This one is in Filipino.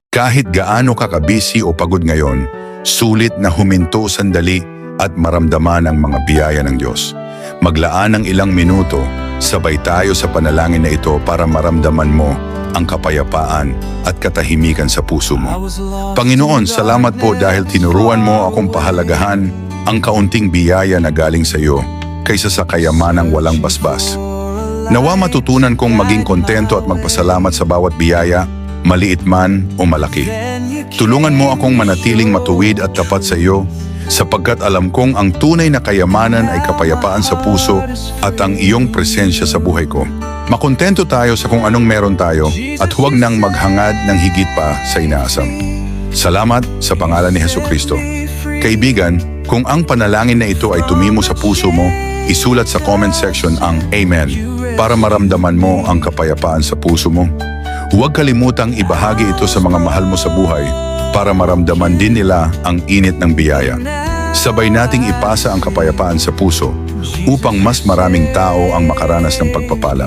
Kahit gaano ka kabisi o pagod ngayon, sulit na huminto sandali at maramdaman ang mga biyaya ng Diyos. Maglaan ng ilang minuto, sabay tayo sa panalangin na ito para maramdaman mo ang kapayapaan at katahimikan sa puso mo. Panginoon, salamat po dahil tinuruan mo akong pahalagahan ang kaunting biyaya na galing sa iyo kaysa sa kayamanang walang basbas. Nawa matutunan kong maging kontento at magpasalamat sa bawat biyaya, maliit man o malaki. Tulungan mo akong manatiling matuwid at tapat sa iyo, sapagkat alam kong ang tunay na kayamanan ay kapayapaan sa puso at ang iyong presensya sa buhay ko. Makontento tayo sa kung anong meron tayo at huwag nang maghangad ng higit pa sa inaasam. Salamat sa pangalan ni Jesucristo. Kaibigan, kung ang panalangin na ito ay tumimo sa puso mo, isulat sa comment section ang Amen para maramdaman mo ang kapayapaan sa puso mo. Huwag kalimutang ibahagi ito sa mga mahal mo sa buhay para maramdaman din nila ang init ng biyaya. Sabay nating ipasa ang kapayapaan sa puso upang mas maraming tao ang makaranas ng pagpapala.